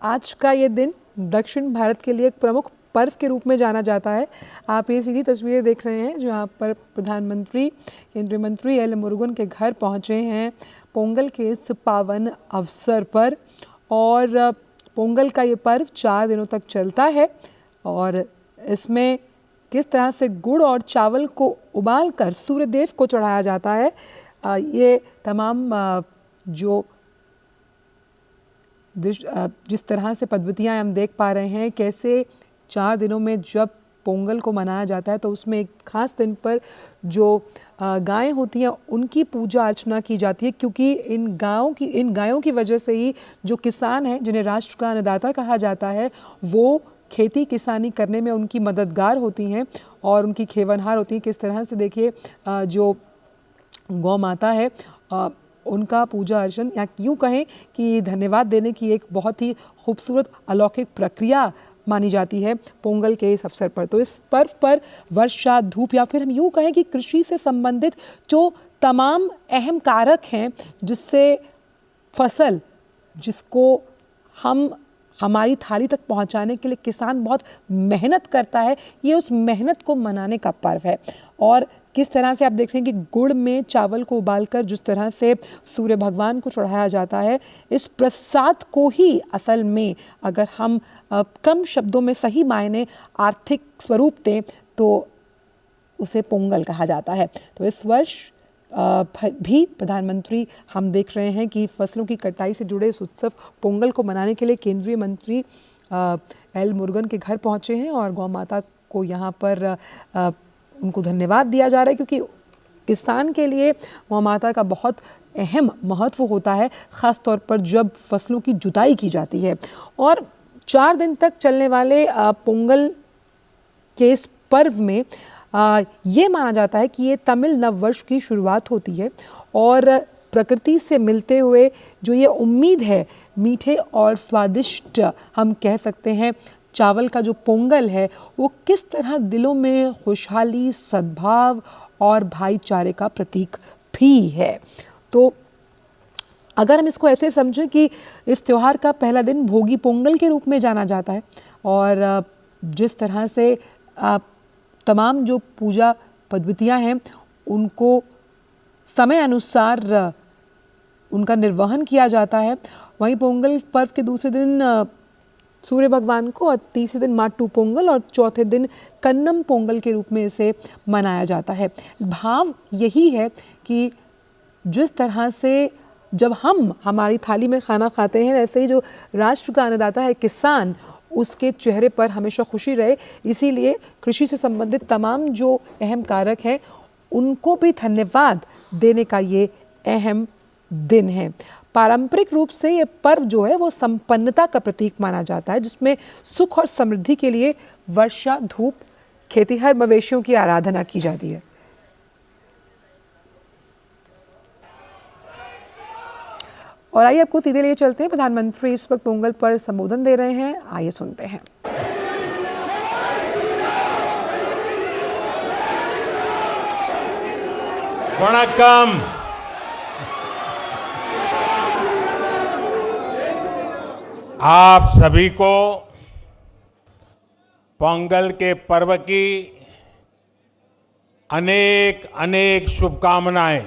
आज का ये दिन दक्षिण भारत के लिए एक प्रमुख पर्व के रूप में जाना जाता है। आप ये सीधी तस्वीरें देख रहे हैं जहाँ पर प्रधानमंत्री केंद्रीय मंत्री एल मुरुगन के घर पहुँचे हैं पोंगल के इस पावन अवसर पर। और पोंगल का ये पर्व 4 दिनों तक चलता है और इसमें किस तरह से गुड़ और चावल को उबालकर सूर्यदेव को चढ़ाया जाता है, ये तमाम जो जिस तरह से पद्धतियाँ हम देख पा रहे हैं, कैसे 4 दिनों में जब पोंगल को मनाया जाता है तो उसमें एक खास दिन पर जो गायें होती हैं उनकी पूजा अर्चना की जाती है, क्योंकि इन गायों की वजह से ही जो किसान हैं, जिन्हें राष्ट्र का अन्नदाता कहा जाता है, वो खेती किसानी करने में उनकी मददगार होती हैं और उनकी खेवनहार होती हैं। किस तरह से देखिए जो गौ माता है उनका पूजा अर्चन या यूँ कहें कि धन्यवाद देने की एक बहुत ही खूबसूरत अलौकिक प्रक्रिया मानी जाती है पोंगल के इस अवसर पर। तो इस पर्व पर वर्षा, धूप या फिर हम यूँ कहें कि कृषि से संबंधित जो तमाम अहम कारक हैं जिससे फसल, जिसको हम हमारी थाली तक पहुंचाने के लिए किसान बहुत मेहनत करता है, ये उस मेहनत को मनाने का पर्व है। और किस तरह से आप देख रहे हैं कि गुड़ में चावल को उबालकर जिस तरह से सूर्य भगवान को चढ़ाया जाता है, इस प्रसाद को ही असल में अगर हम कम शब्दों में सही मायने आर्थिक स्वरूप दें तो उसे पोंगल कहा जाता है। तो इस वर्ष भी प्रधानमंत्री हम देख रहे हैं कि फसलों की कटाई से जुड़े इस उत्सव पोंगल को मनाने के लिए केंद्रीय मंत्री एल मुरुगन के घर पहुंचे हैं और गौ माता को यहाँ पर उनको धन्यवाद दिया जा रहा है, क्योंकि किसान के लिए गौ माता का बहुत अहम महत्व होता है, ख़ास तौर पर जब फसलों की जुताई की जाती है। और 4 दिन तक चलने वाले पोंगल के इस पर्व में ये माना जाता है कि ये तमिल नववर्ष की शुरुआत होती है और प्रकृति से मिलते हुए जो ये उम्मीद है मीठे और स्वादिष्ट हम कह सकते हैं चावल का जो पोंगल है वो किस तरह दिलों में खुशहाली, सद्भाव और भाईचारे का प्रतीक भी है। तो अगर हम इसको ऐसे समझें कि इस त्यौहार का पहला दिन भोगी पोंगल के रूप में जाना जाता है और जिस तरह से तमाम जो पूजा पद्धतियाँ हैं उनको समय अनुसार उनका निर्वहन किया जाता है, वहीं पोंगल पर्व के दूसरे दिन सूर्य भगवान को और तीसरे दिन माट्टू पोंगल और चौथे दिन कन्नम पोंगल के रूप में इसे मनाया जाता है। भाव यही है कि जिस तरह से जब हम हमारी थाली में खाना खाते हैं, ऐसे ही जो राष्ट्र का अन्नदाता है किसान, उसके चेहरे पर हमेशा खुशी रहे, इसीलिए कृषि से संबंधित तमाम जो अहम कारक हैं उनको भी धन्यवाद देने का ये अहम दिन है। पारंपरिक रूप से ये पर्व जो है वो संपन्नता का प्रतीक माना जाता है, जिसमें सुख और समृद्धि के लिए वर्षा, धूप, खेतीहर मवेशियों की आराधना की जाती है। और आइए आपको सीधे लिए चलते हैं, प्रधानमंत्री इस वक्त पोंगल पर संबोधन दे रहे हैं, आइए सुनते हैं। वणक्कम। आप सभी को पोंगल के पर्व की अनेक अनेक शुभकामनाएं।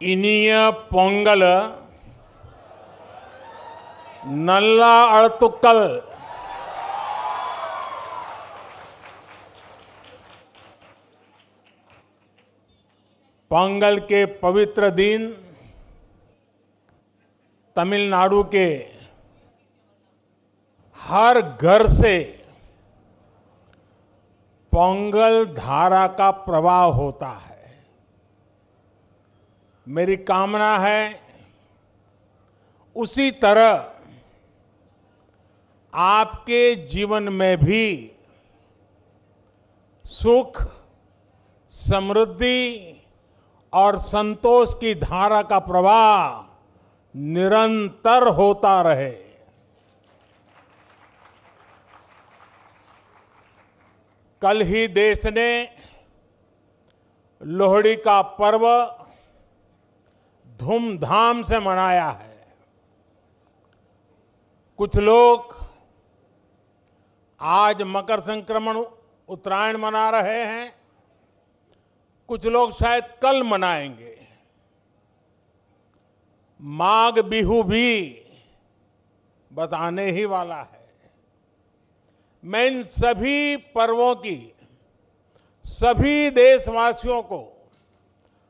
इनिय पोंगल नल्ला अड़तुक्कल पोंगल के पवित्र दिन तमिलनाडु के हर घर से पोंगल धारा का प्रवाह होता है। मेरी कामना है उसी तरह आपके जीवन में भी सुख, समृद्धि और संतोष की धारा का प्रवाह निरंतर होता रहे। कल ही देश ने लोहड़ी का पर्व धूमधाम से मनाया है। कुछ लोग आज मकर संक्रमण उत्तरायण मना रहे हैं, कुछ लोग शायद कल मनाएंगे। माघ बिहू भी बस आने ही वाला है। मैं इन सभी पर्वों की सभी देशवासियों को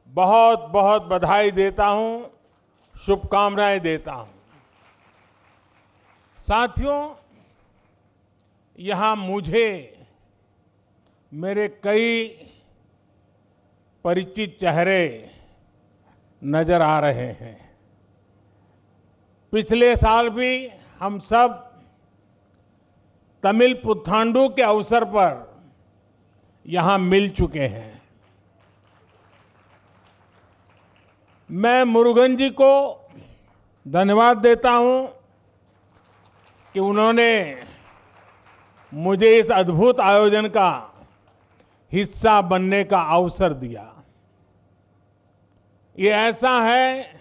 बहुत बहुत बधाई देता हूं, शुभकामनाएं देता हूं। साथियों, यहां मुझे मेरे कई परिचित चेहरे नजर आ रहे हैं। पिछले साल भी हम सब तमिल पुथांडु के अवसर पर यहां मिल चुके हैं। मैं मुरुगन जी को धन्यवाद देता हूं कि उन्होंने मुझे इस अद्भुत आयोजन का हिस्सा बनने का अवसर दिया। ये ऐसा है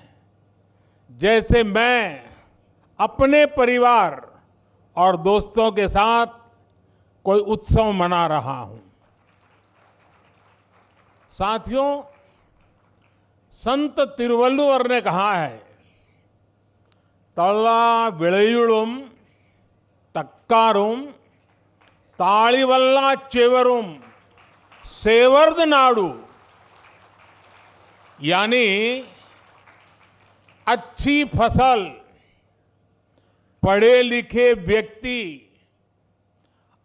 जैसे मैं अपने परिवार और दोस्तों के साथ कोई उत्सव मना रहा हूं। साथियों, संत तिरुवल्लुवर ने कहा है, तल्ला विलयुलुम तक्कारुम तालिवल्ला चेवरुम सेवर्द नाडु, यानी अच्छी फसल, पढ़े लिखे व्यक्ति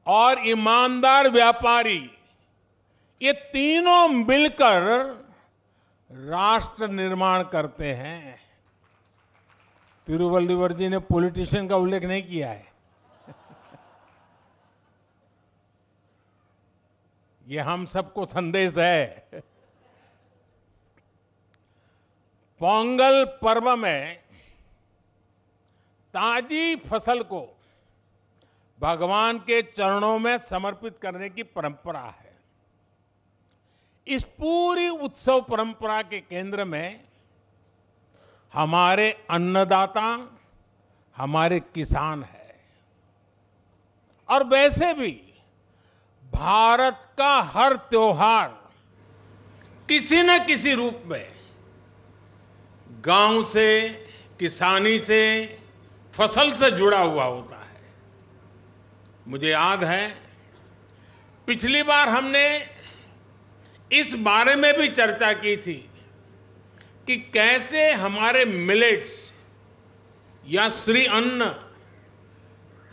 और ईमानदार व्यापारी, ये तीनों मिलकर राष्ट्र निर्माण करते हैं। तिरुवल्लुवर जी ने पॉलिटिशियन का उल्लेख नहीं किया है। ये हम सबको संदेश है। पोंगल पर्व में ताजी फसल को भगवान के चरणों में समर्पित करने की परंपरा है। इस पूरी उत्सव परंपरा के केंद्र में हमारे अन्नदाता, हमारे किसान है। और वैसे भी भारत का हर त्योहार किसी न किसी रूप में गांव से, किसानी से, फसल से जुड़ा हुआ होता है। मुझे याद है, पिछली बार हमने इस बारे में भी चर्चा की थी कि कैसे हमारे मिलेट्स या श्री अन्न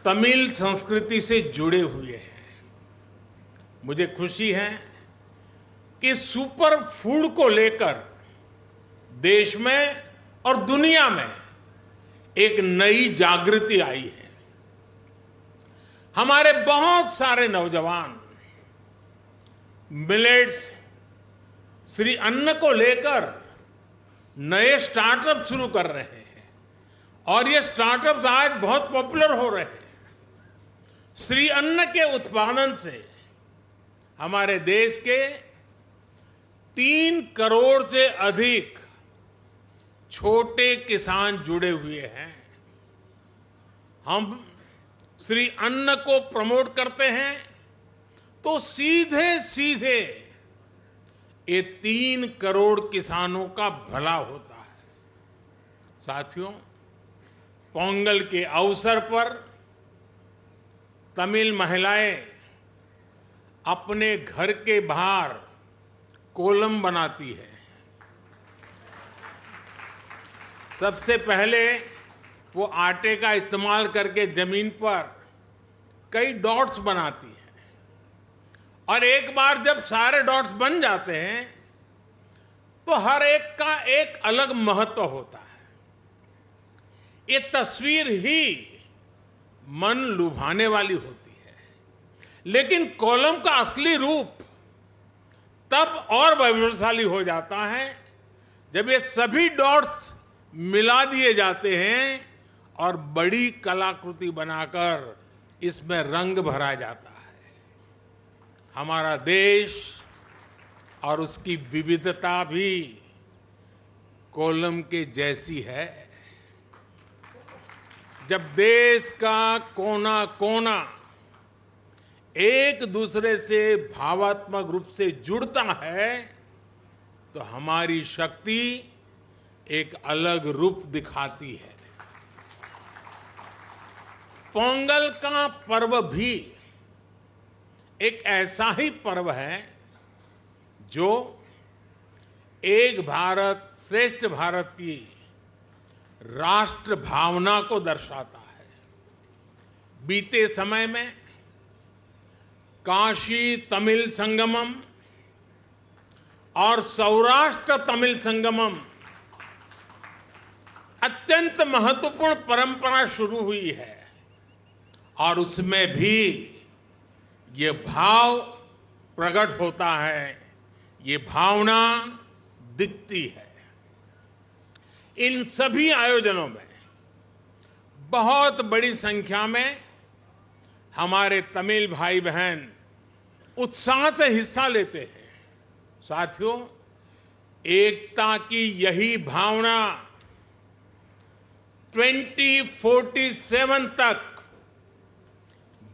तमिल संस्कृति से जुड़े हुए हैं। मुझे खुशी है कि सुपर फूड को लेकर देश में और दुनिया में एक नई जागृति आई है। हमारे बहुत सारे नौजवान मिलेट्स, श्री अन्न को लेकर नए स्टार्टअप शुरू कर रहे हैं और ये स्टार्टअप्स आज बहुत पॉपुलर हो रहे हैं। श्री अन्न के उत्पादन से हमारे देश के 3 करोड़ से अधिक छोटे किसान जुड़े हुए हैं। हम श्री अन्न को प्रमोट करते हैं तो सीधे सीधे ये 3 करोड़ किसानों का भला होता है। साथियों, पोंगल के अवसर पर तमिल महिलाएं अपने घर के बाहर कोलम बनाती है। सबसे पहले वो आटे का इस्तेमाल करके जमीन पर कई डॉट्स बनाती है और एक बार जब सारे डॉट्स बन जाते हैं तो हर एक का एक अलग महत्व होता है। ये तस्वीर ही मन लुभाने वाली होती है, लेकिन कोलम का असली रूप तब और वैभवशाली हो जाता है जब ये सभी डॉट्स मिला दिए जाते हैं और बड़ी कलाकृति बनाकर इसमें रंग भरा जाता है। हमारा देश और उसकी विविधता भी कोलम के जैसी है। जब देश का कोना कोना एक दूसरे से भावात्मक रूप से जुड़ता है तो हमारी शक्ति एक अलग रूप दिखाती है। पोंगल का पर्व भी एक ऐसा ही पर्व है जो एक भारत श्रेष्ठ भारत की राष्ट्र भावना को दर्शाता है। बीते समय में काशी तमिल संगमम और सौराष्ट्र तमिल संगमम अत्यंत महत्वपूर्ण परंपरा शुरू हुई है और उसमें भी ये भाव प्रकट होता है, ये भावना दिखती है। इन सभी आयोजनों में बहुत बड़ी संख्या में हमारे तमिल भाई बहन उत्साह से हिस्सा लेते हैं। साथियों, एकता की यही भावना 2047 तक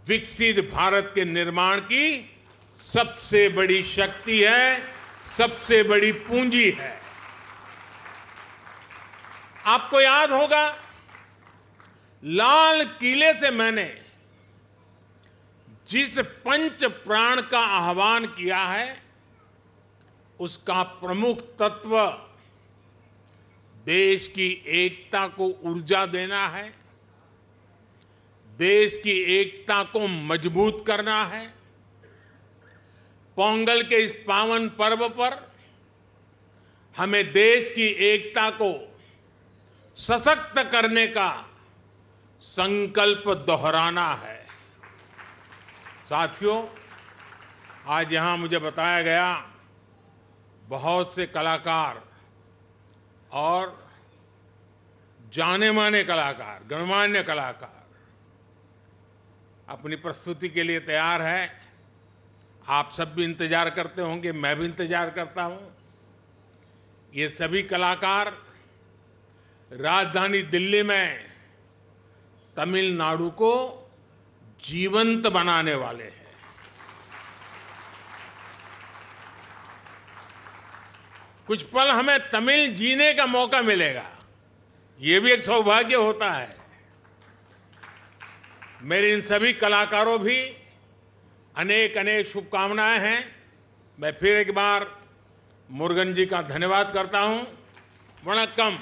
विकसित भारत के निर्माण की सबसे बड़ी शक्ति है, सबसे बड़ी पूंजी है। आपको याद होगा, लाल किले से मैंने जिस पंच प्राण का आह्वान किया है उसका प्रमुख तत्व देश की एकता को ऊर्जा देना है, देश की एकता को मजबूत करना है। पोंगल के इस पावन पर्व पर हमें देश की एकता को सशक्त करने का संकल्प दोहराना है। साथियों, आज यहां मुझे बताया गया बहुत से कलाकार और जाने-माने कलाकार, गणमान्य कलाकार अपनी प्रस्तुति के लिए तैयार है। आप सब भी इंतजार करते होंगे, मैं भी इंतजार करता हूं। ये सभी कलाकार राजधानी दिल्ली में तमिलनाडु को जीवंत बनाने वाले हैं। कुछ पल हमें तमिल जीने का मौका मिलेगा, ये भी एक सौभाग्य होता है। मेरे इन सभी कलाकारों भी अनेक अनेक शुभकामनाएं हैं। मैं फिर एक बार मुरुगन जी का धन्यवाद करता हूं। वणक्कम।